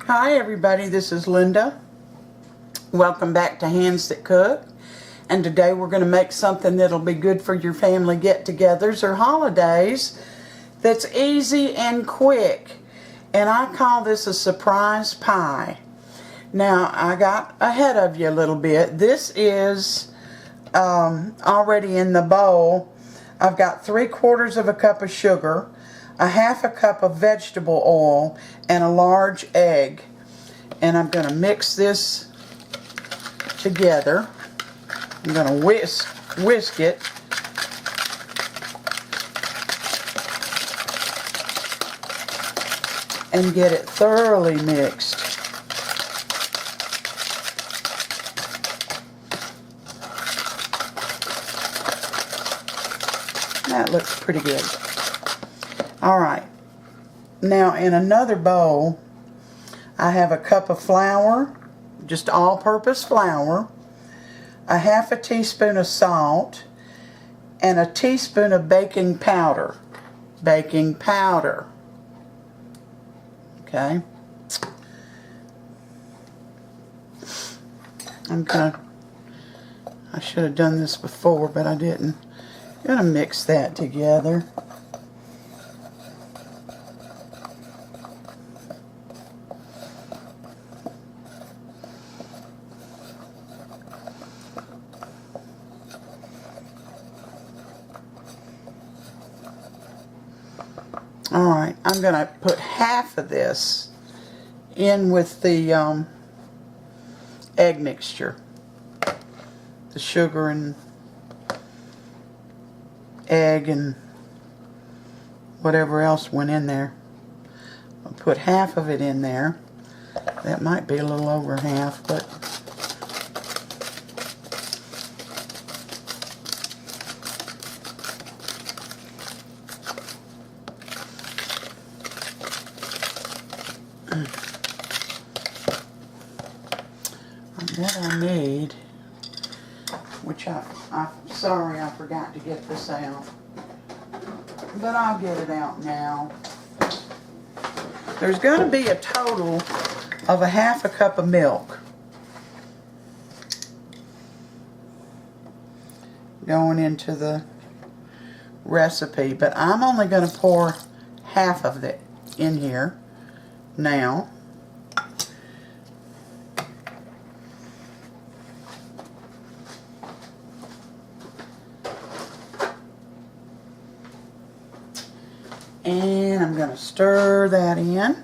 Hi everybody, this is Linda. Welcome back to Hands That Cook. And today we're going to make something that'll be good for your family get-togethers or holidays that's easy and quick. And I call this a surprise pie. Now, I got ahead of you a little bit. This is already in the bowl. I've got 3/4 of a cup of sugar, a 1/2 cup of vegetable oil, and a large egg. And I'm going to mix this together. I'm going to whisk it. And get it thoroughly mixed. That looks pretty good. Alright, now in another bowl I have a cup of flour, just all-purpose flour, a 1/2 teaspoon of salt, and a teaspoon of baking powder. Baking powder. Okay. I should have done this before, but I didn't. I'm gonna mix that together. Alright, I'm going to put half of this in with the egg mixture. The sugar and egg and whatever else went in there. I'll put half of it in there. That might be a little over half, but what I need, which I'm sorry I forgot to get this out, but I'll get it out now. There's going to be a total of a 1/2 cup of milk going into the recipe, but I'm only going to pour half of it in here now. And I'm going to stir that in.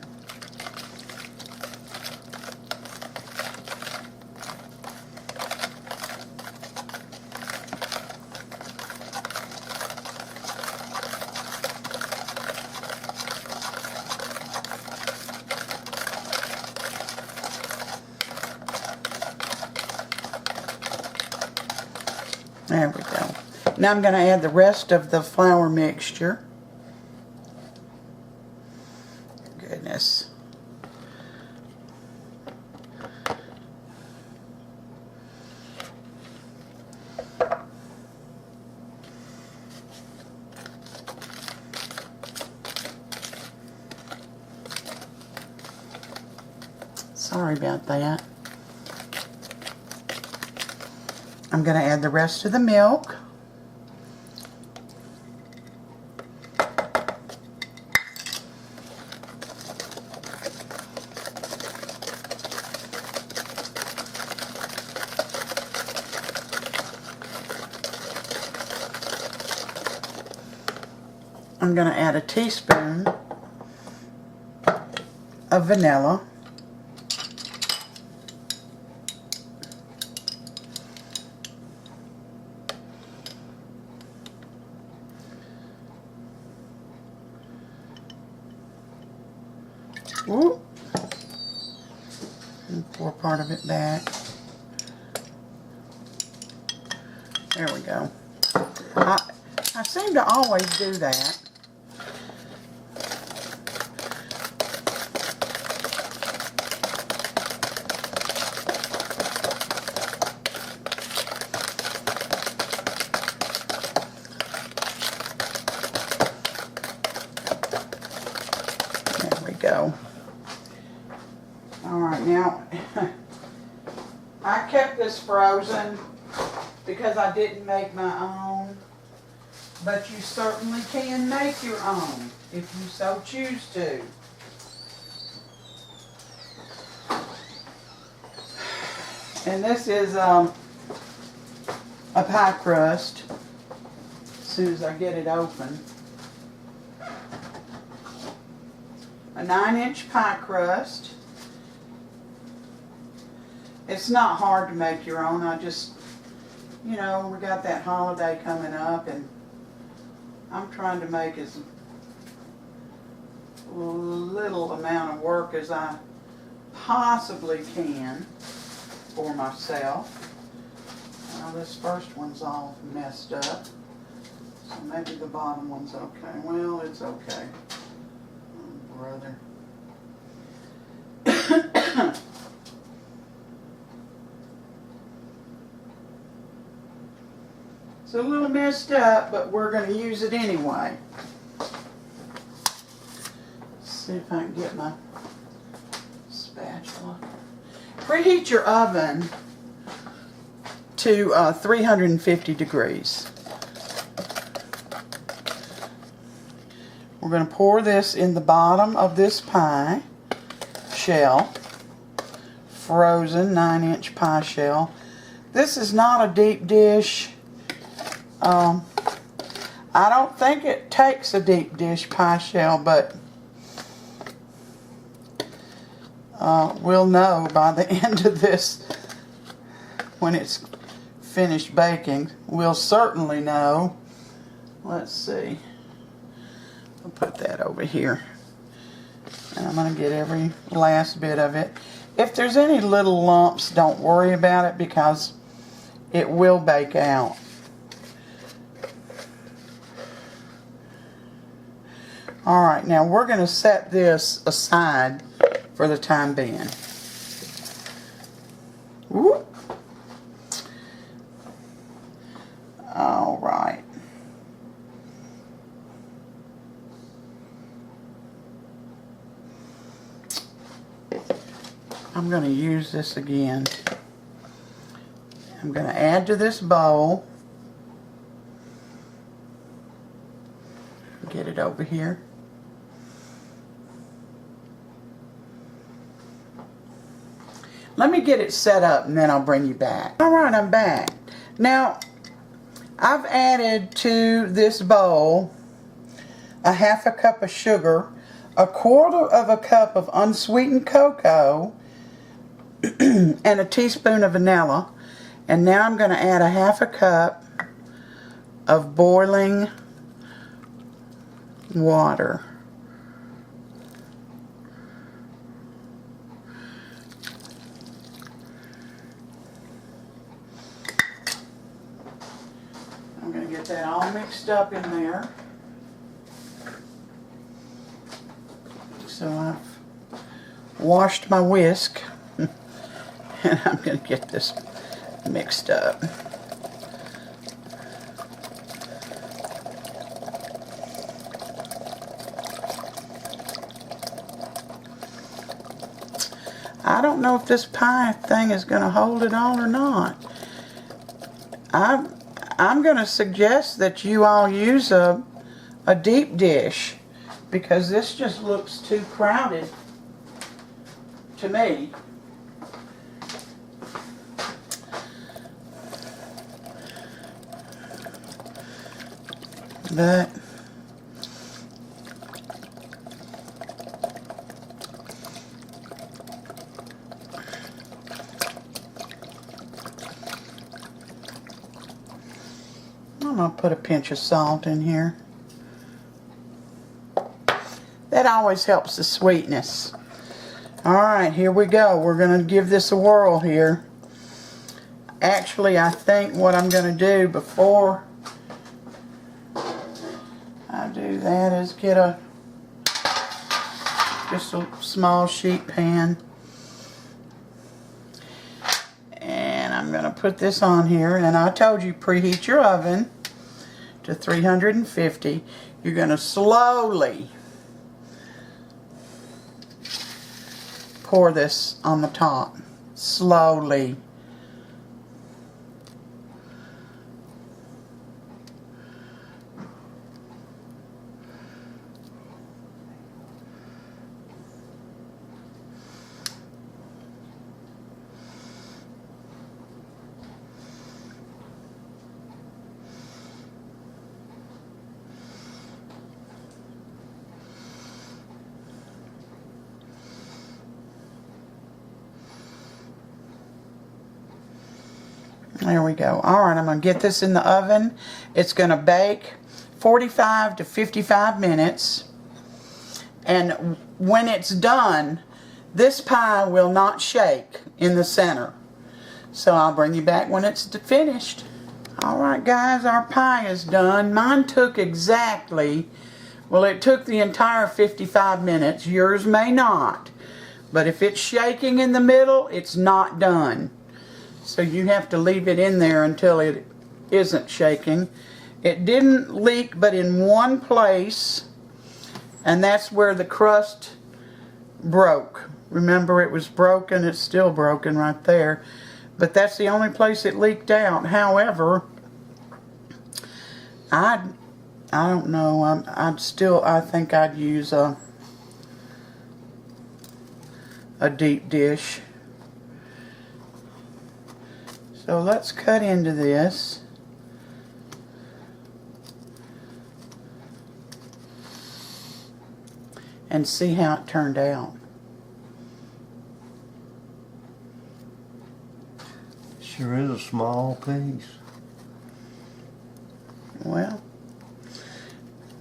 There we go. Now I'm going to add the rest of the flour mixture. Goodness. Sorry about that. I'm going to add the rest of the milk. I'm going to add a teaspoon of vanilla. Ooh. And pour part of it back. There we go. I seem to always do that. There we go. Alright, now I kept this frozen because I didn't make my own, but you certainly can make your own if you so choose to. And this is a pie crust. As soon as I get it open. A 9-inch pie crust. It's not hard to make your own. I just, you know, we got that holiday coming up and I'm trying to make as little amount of work as I possibly can for myself. Now this first one's all messed up, so maybe the bottom one's okay. Well, it's okay. Oh, brother. It's a little messed up, but we're going to use it anyway. Let's see if I can get my spatula. Preheat your oven to 350 degrees. We're going to pour this in the bottom of this pie shell, frozen 9-inch pie shell. This is not a deep dish. I don't think it takes a deep dish pie shell, but we'll know by the end of this when it's finished baking. We'll certainly know. Let's see. I'll put that over here. And I'm going to get every last bit of it. If there's any little lumps, don't worry about it because it will bake out. Alright, now we're going to set this aside for the time being. Whoop. Alright. I'm going to use this again. I'm going to add to this bowl. Get it over here. Let me get it set up and then I'll bring you back. Alright, I'm back. Now, I've added to this bowl a 1/2 cup of sugar, 1/4 cup of unsweetened cocoa, and a teaspoon of vanilla. And now I'm going to add a 1/2 cup of boiling water. I'm going to get that all mixed up in there. So I've washed my whisk and I'm going to get this mixed up. I don't know if this pie thing is going to hold it all or not. I'm going to suggest that you all use a deep dish because this just looks too crowded to me. But I'm going to put a pinch of salt in here. That always helps the sweetness. Alright, here we go. We're going to give this a whirl here. Actually, I think what I'm going to do before I do that is get just a small sheet pan. And I'm going to put this on here. And I told you, preheat your oven to 350. You're going to slowly pour this on the top slowly. There we go. Alright, I'm going to get this in the oven. It's going to bake 45 to 55 minutes. And when it's done, this pie will not shake in the center. So I'll bring you back when it's finished. Alright guys, our pie is done. Mine took exactly, well, it took the entire 55 minutes. Yours may not. But if it's shaking in the middle, it's not done. So you have to leave it in there until it isn't shaking. It didn't leak but in one place, and that's where the crust broke. Remember, it was broken. It's still broken right there. But that's the only place it leaked out. However, I don't know. I think I'd use a deep dish. So let's cut into this. And see how it turned out. Sure is a small piece. Well,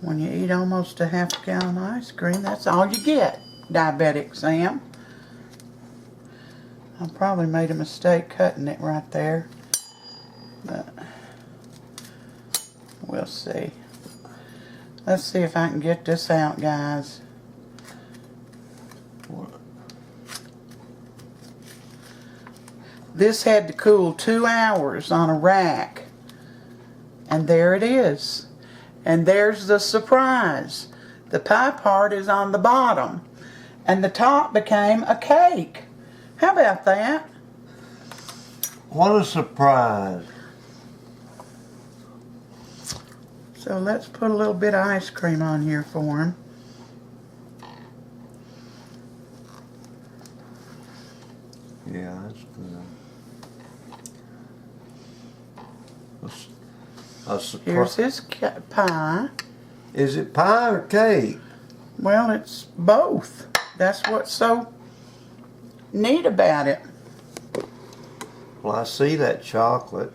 when you eat almost a half a gallon of ice cream, that's all you get, Diabetic Sam. I probably made a mistake cutting it right there, but we'll see. Let's see if I can get this out, guys. This had to cool 2 hours on a rack, and there it is. And there's the surprise. The pie part is on the bottom, and the top became a cake. How about that? What a surprise. So let's put a little bit of ice cream on here for him. Yeah, that's good. Here's his pie. Is it pie or cake? Well, it's both. That's what's so neat about it. Well, I see that chocolate.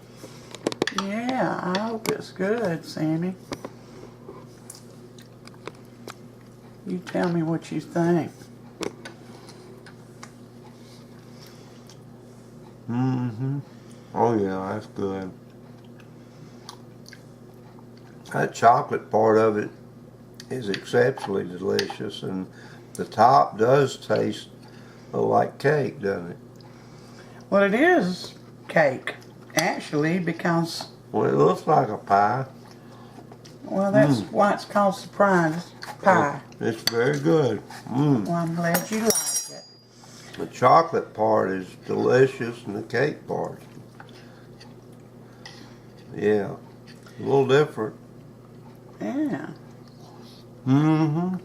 Yeah, I hope it's good, Sammy. You tell me what you think. Mm-hmm. Oh yeah, that's good. That chocolate part of it is exceptionally delicious, and the top does taste like cake, doesn't it? Well, it is cake, actually, because... Well, it looks like a pie. Well, that's why it's called surprise pie. It's very good. Well, I'm glad you like it. The chocolate part is delicious, and the cake part, yeah, a little different. Yeah. Mm-hmm.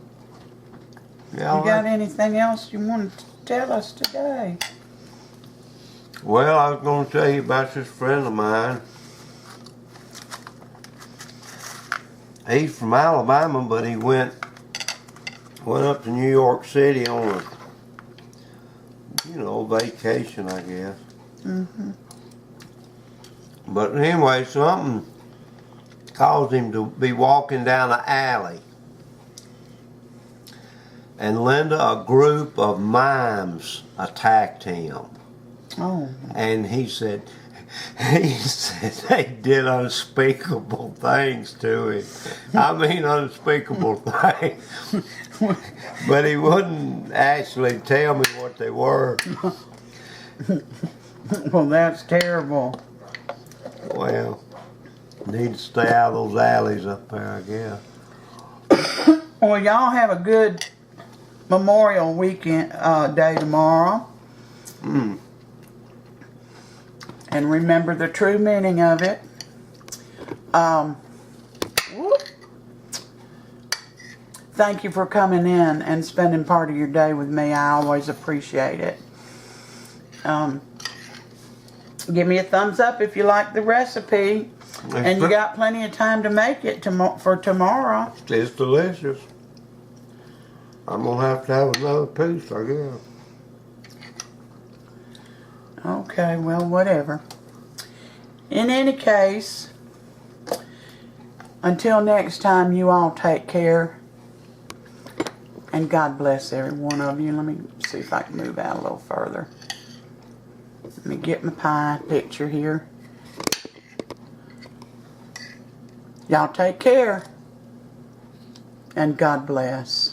Yeah. You got anything else you want to tell us today? Well, I was going to tell you about this friend of mine. He's from Alabama, but he went up to New York City on a, vacation, I guess. Mm-hmm. But anyway, something caused him to be walking down an alley. And Linda, a group of mimes attacked him. Oh. And he said they did unspeakable things to him. I mean unspeakable things. But he wouldn't actually tell me what they were. Well, that's terrible. Well, need to stay out of those alleys up there, I guess. Well, y'all have a good Memorial Weekend Day tomorrow. Mm. And remember the true meaning of it. Whoop. Thank you for coming in and spending part of your day with me. I always appreciate it. Give me a thumbs up if you like the recipe. And you got plenty of time to make it for tomorrow. It's delicious. I'm going to have another piece, I guess. Okay, well, whatever. In any case, until next time, you all take care. And God bless every one of you. Let me see if I can move out a little further. Let me get my pie picture here. Y'all take care. And God bless.